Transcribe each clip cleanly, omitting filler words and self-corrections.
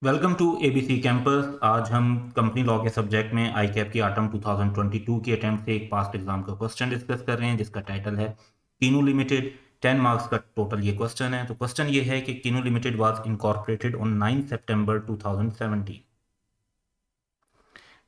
Welcome to ABC campus. आज हम company law के सब्जेक्ट में आई कैप की आटम 2022 की अटेम्प्ट से एक पास्ट एग्जाम का क्वेश्चन डिस्कस कर रहे हैं जिसका टाइटल है कीनू लिमिटेड। 10 मार्क्स का टोटल ये क्वेश्चन है। तो क्वेश्चन ये है कि kinnow limited was incorporated on 9 September 2017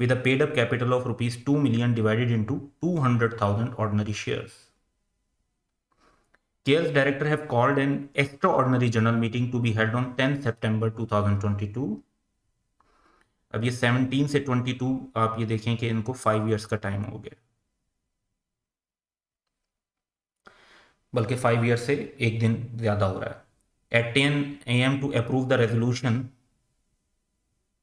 with a paid up capital of rupees 2 million divided into 200,000 ordinary shares. KL's director have called an extraordinary general meeting to be held on 10 September 2022. अब ये 17 से 22 आप ये देखें कि इनको 5 ईयर्स का time हो गया, बल्कि 5 ईयर से एक दिन ज़्यादा हो रहा है। At 10 AM to approve the resolution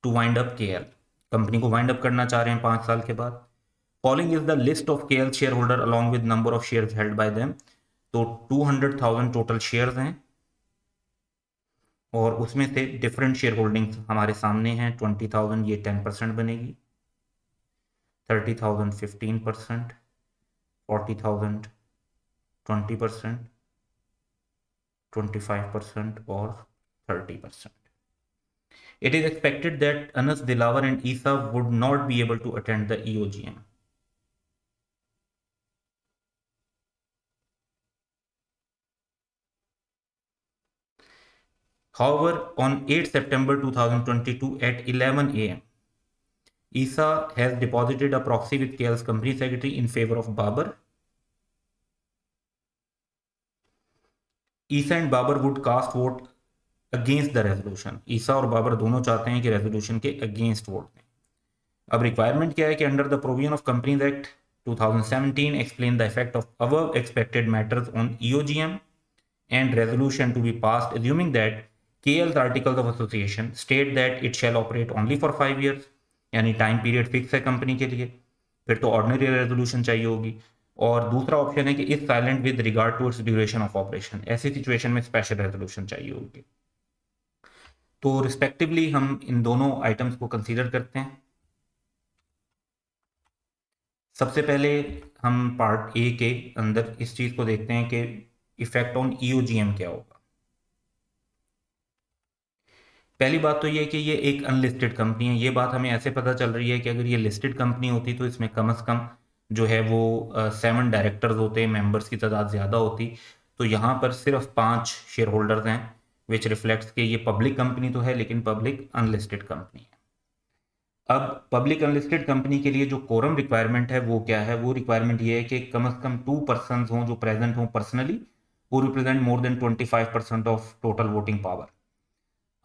to wind up KL। Company को वाइंड अप करना चाह रहे हैं 5 साल के बाद। Following is the list of KL share holder along with number of shares held by them. तो 200,000 टोटल शेयर्स हैं और उसमें से डिफरेंट शेयर होल्डिंग्स हमारे सामने हैं। 20,000 ये 10% बनेगी, 30,000 15%, 40,000 20%, 25% or 30%. It is expected that Anas Dilawar and Isa would not be able to attend the EOGM. However, on 8 September 2022 at 11 AM, Isa has deposited a proxy with KL's company secretary in favor of Babar. Isa and Babar would cast vote against the resolution. Isa और बाबर दोनों चाहते हैं कि resolution के against vote दें। अब requirement क्या है कि under the provision of companies act 2017 explain the effect of above expected matters on EOGM and resolution to be passed assuming that KL's articles of association state that it shall operate only for 5 years, यानी time period fix है company के लिए। फिर तो ordinary resolution चाहिए होगी। और दूसरा ऑप्शन है कि is silent with regard to its duration of operation. ऐसी सिचुएशन में स्पेशल रेजोल्यूशन चाहिए होगी। तो रिस्पेक्टिवली हम इन दोनों आइटम्स को कंसीडर करते हैं। सबसे पहले हम पार्ट ए के अंदर इस चीज को देखते हैं कि इफेक्ट ऑन ईओजीएम क्या होगा। पहली बात तो ये कि ये एक अनलिस्टेड कंपनी है। ये बात हमें ऐसे पता चल रही है कि अगर ये लिस्टेड कंपनी होती तो इसमें कम से कम जो है वो 7 डायरेक्टर्स होते, मेंबर्स की तादाद ज़्यादा होती। तो यहाँ पर सिर्फ 5 शेयर होल्डर्स हैं, विच रिफ्लेक्ट्स कि ये पब्लिक कंपनी तो है लेकिन पब्लिक अनलिस्टेड कंपनी है। अब पब्लिक अनलिस्टेड कंपनी के लिए जो कोरम रिक्वायरमेंट है वो क्या है? वो रिक्वायरमेंट ये है कि कम से कम 2 पर्सन हों जो प्रेजेंट हों पर्सनली, वो represent more than 25% of total voting power.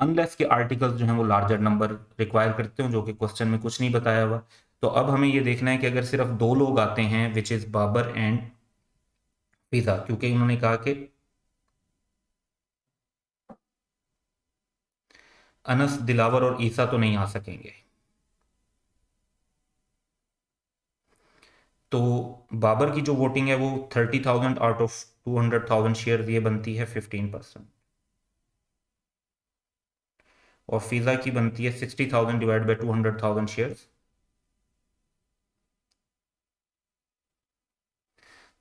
Unless के आर्टिकल्स जो हैं वो लार्जर नंबर रिक्वायर करते हो, जो कि क्वेश्चन में कुछ नहीं बताया हुआ। तो अब हमें ये देखना है कि अगर सिर्फ 2 लोग आते हैं विच इज बाबर एंड फिजा, क्योंकि उन्होंने कहा कि अनस, दिलावर और ईसा तो नहीं आ सकेंगे। तो बाबर की जो वोटिंग है वो 30,000 आउट ऑफ 200,000 शेयर, ये बनती है 15%। और फिजा की बनती है 60,000 डिवाइड बाई 200,000 शेयर्स,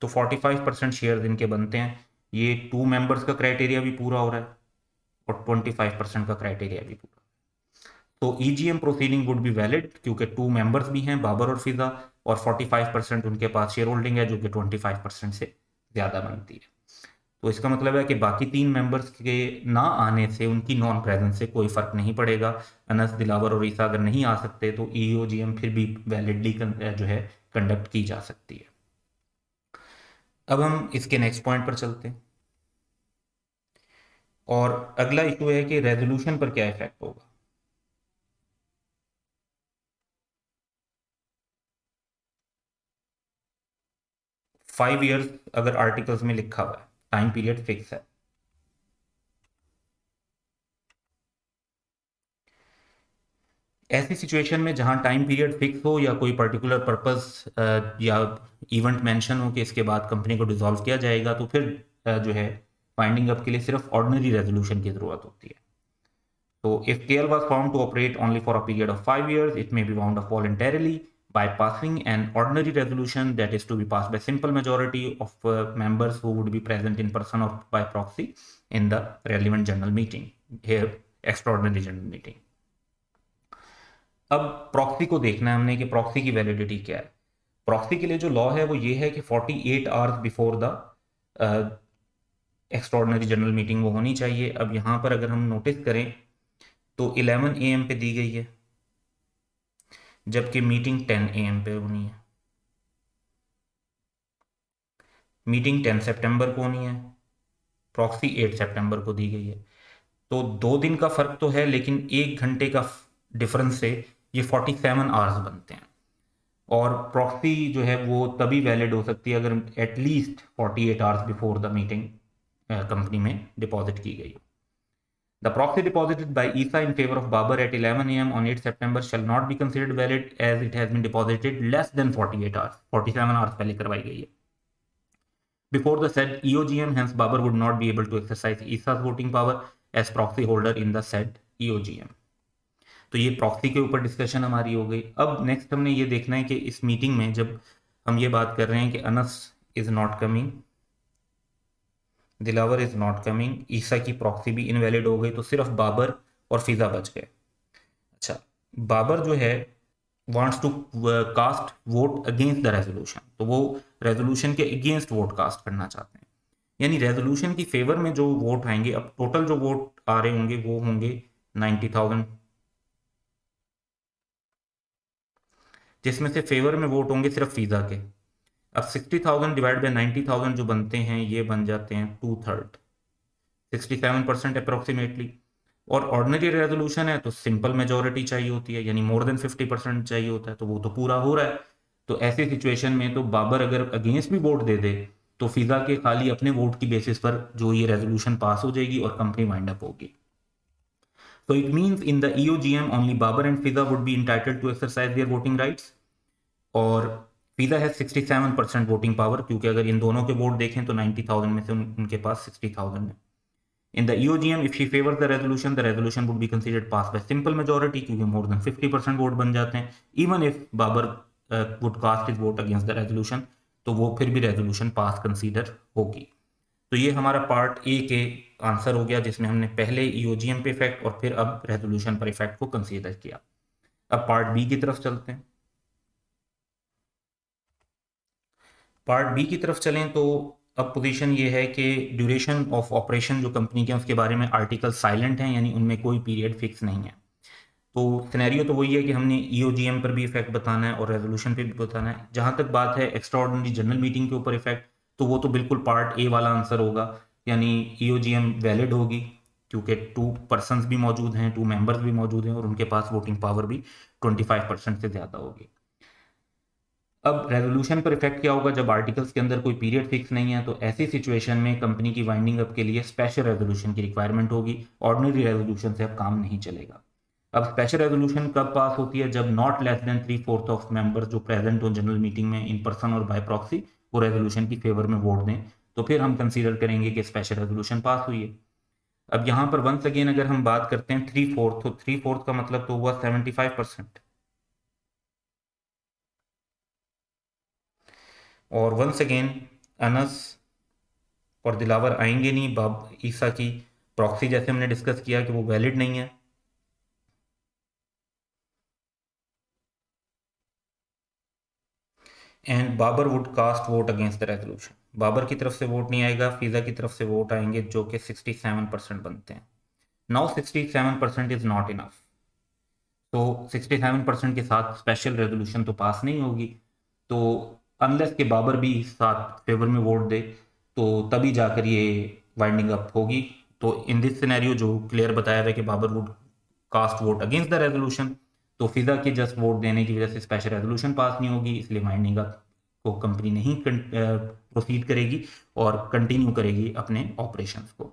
तो 45% शेयर इनके बनते हैं। ये 2 मेंबर्स का क्राइटेरिया भी पूरा हो रहा है और 25% का क्राइटेरिया भी पूरा। तो EGM proceeding would be valid क्योंकि 2 मेंबर्स भी हैं, बाबर और फिजा, और 45% उनके पास शेयर होल्डिंग है जो कि 25% से ज़्यादा बनती है। तो इसका मतलब है कि बाकी 3 मेंबर्स के ना आने से, उनकी नॉन प्रेजेंस से कोई फर्क नहीं पड़ेगा। अनस, दिलावर और ईसा अगर नहीं आ सकते तो ईओजीएम फिर भी वैलिडली जो है कंडक्ट की जा सकती है। अब हम इसके नेक्स्ट पॉइंट पर चलते हैं और अगला इशू है कि रेजोल्यूशन पर क्या इफेक्ट होगा। फाइव ईयर्स अगर आर्टिकल्स में लिखा हुआ है, टाइम पीरियड फिक्स है। ऐसी सिचुएशन में जहां टाइम पीरियड फिक्स हो या कोई पर्टिकुलर पर्पस या इवेंट मेंशन हो कि इसके बाद कंपनी को डिसॉल्व किया जाएगा, तो फिर जो है फाइंडिंग अप के लिए सिर्फ ऑर्डिनरी रेजोल्यूशन की जरूरत होती है। तो if KL was found to operate only for a period of 5 years, it may be wound up voluntarily by passing an ordinary resolution that is to be passed by simple majority of members who would be present in person or by proxy in the relevant general meeting, here extraordinary general meeting. अब proxy को देखना है हमने कि proxy की validity क्या है। Proxy के लिए जो लॉ है वो ये है कि 48 hours before the extraordinary general meeting वो होनी चाहिए। अब यहाँ पर अगर हम नोटिस करें तो 11 AM पे दी गई है, जबकि मीटिंग 10 AM पे होनी है। मीटिंग 10 सितंबर को होनी है, प्रॉक्सी 8 सितंबर को दी गई है। तो 2 दिन का फर्क तो है, लेकिन 1 घंटे का डिफरेंस से ये 47 आवर्स बनते हैं। और प्रॉक्सी जो है वो तभी वैलिड हो सकती है अगर at least 48 hours before the meeting company में डिपॉजिट की गई। The proxy deposited by ESA in favor of Babar at 11 AM on 8 September shall not be considered valid as it has been deposited less than 48 hours, 47 hours पहले करवाई गई है, before the said EOGM. Hence Babar would not be able to exercise ESA's voting power as proxy holder in the said EOGM. तो ये proxy के ऊपर discussion हमारी हो गई। अब नेक्स्ट हमने ये देखना है कि इस मीटिंग में जब हम ये बात कर रहे हैं कि Anas is not coming, Dilawar is not coming, Isa की प्रॉक्सी भी इनवैलिड हो गई, तो सिर्फ बाबर और फिजा बच गए। अच्छा, बाबर जो है wants to cast vote against the resolution, तो वो रेजोल्यूशन के अगेंस्ट वोट कास्ट करना चाहते हैं, यानी रेजोल्यूशन की फेवर में जो वोट आएंगे, अब टोटल जो वोट आ रहे होंगे वो होंगे 90,000, जिसमें से फेवर में वोट होंगे सिर्फ फिजा के। अब 60,000 डिवाइड बाई 90,000 जो बनते हैं ये बन जाते हैं 2/3, 67% अप्रोक्सीमेटली। और ऑर्डिनरी रेजोल्यूशन है तो सिंपल मेजोरिटी चाहिए होती है, यानी मोर देन 50% चाहिए होता है, तो वो तो पूरा हो रहा है। तो ऐसी सिचुएशन में तो बाबर अगर अगेंस्ट भी वोट दे दे तो फिजा के खाली अपने वोट की बेसिस पर जो ये रेजोल्यूशन पास हो जाएगी और कंपनी वाइंड अप होगी। So it means in the EOGM only Babar and Fiza would be entitled to exercise their voting rights, और फिजा है 67% वोटिंग पावर, क्योंकि अगर इन दोनों के वोट देखें तो 90,000 में से उनके पास 60,000 है। In the EOGM, if she favors the resolution would be considered passed by simple majority, क्योंकि more than 50% वोट बन जाते हैं। Even if Babar would cast his vote against the resolution, तो वो फिर भी रेजोल्यूशन पास कंसीडर होगी। तो ये हमारा पार्ट ए के आंसर हो गया, जिसमें हमने पहले ईओजीएम पे इफेक्ट और फिर अब रेजोल्यूशन पर इफेक्ट को कंसीडर किया। अब पार्ट बी की तरफ चलते हैं। पार्ट बी की तरफ चलें तो अब पोजीशन ये है कि ड्यूरेशन ऑफ ऑपरेशन जो कंपनी के उसके बारे में आर्टिकल साइलेंट हैं, यानी उनमें कोई पीरियड फिक्स नहीं है। तो सिनेरियो तो वही है कि हमने ईओजीएम पर भी इफेक्ट बताना है और रेजोल्यूशन पे भी बताना है। जहां तक बात है एक्स्ट्राऑर्डिनरी जनरल मीटिंग के ऊपर इफेक्ट, तो वो तो बिल्कुल पार्ट ए वाला आंसर होगा, यानी ईओजीएम वैलिड होगी क्योंकि 2 पर्सन्स भी मौजूद हैं, 2 मेंबर्स भी मौजूद हैं और उनके पास वोटिंग पावर भी 25% से ज़्यादा होगी। अब रेजोल्यूशन पर इफेक्ट क्या होगा? जब आर्टिकल्स के अंदर कोई पीरियड फिक्स नहीं है तो ऐसी सिचुएशन में कंपनी की वाइंडिंग अप के लिए स्पेशल रेजोल्यूशन की रिक्वायरमेंट होगी। ऑर्डिनरी रेजोल्यूशन से अब काम नहीं चलेगा। अब स्पेशल रेजोल्यूशन कब पास होती है? जब not less than 3/4 of members जो प्रेजेंट हो जनरल मीटिंग में इन पर्सन और बाय प्रॉक्सी वो रेजोल्यूशन की फेवर में वोट दें, तो फिर हम कंसीडर करेंगे कि स्पेशल रेजोल्यूशन पास हुई है। अब यहाँ पर वंस अगेन अगर हम बात करते हैं 3/4, तो 3/4 का मतलब तो हुआ 75%। और वंस अगेन अनस और दिलावर आएंगे नहीं, बाब ईसा की प्रॉक्सी जैसे हमने डिस्कस किया कि वो वैलिड नहीं है। And Babar would cast vote against the resolution, Babar की तरफ से वोट नहीं आएगा, फिजा की तरफ से वोट आएंगे जो कि 67% बनते हैं। नाउ 67% इज नॉट इनफ, तो 67% के साथ स्पेशल रेजोल्यूशन तो पास नहीं होगी। तो अनलेस के बाबर भी साथ फेवर में वोट दे तो तभी जाकर ये वाइंडिंग अप होगी। तो इन दिस सिनेरियो जो क्लियर बताया हुआ है कि Babar would cast vote against the resolution, तो फिजा के जस्ट वोट देने की वजह से स्पेशल रेजोल्यूशन पास नहीं होगी, इसलिए वाइंडिंग अप को कंपनी नहीं प्रोसीड करेगी और कंटिन्यू करेगी अपने ऑपरेशंस को।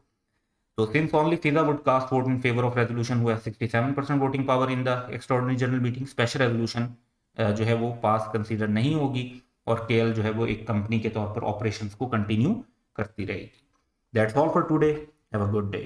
So since only FISA would cast vote in favor of resolution who has 67% voting power in the extraordinary general meeting, special resolution जो है वो पास कंसीडर नहीं होगी और केएल जो है वो एक कंपनी के तौर पर ऑपरेशंस को कंटिन्यू करती रहेगी। That's all for today, have a good day.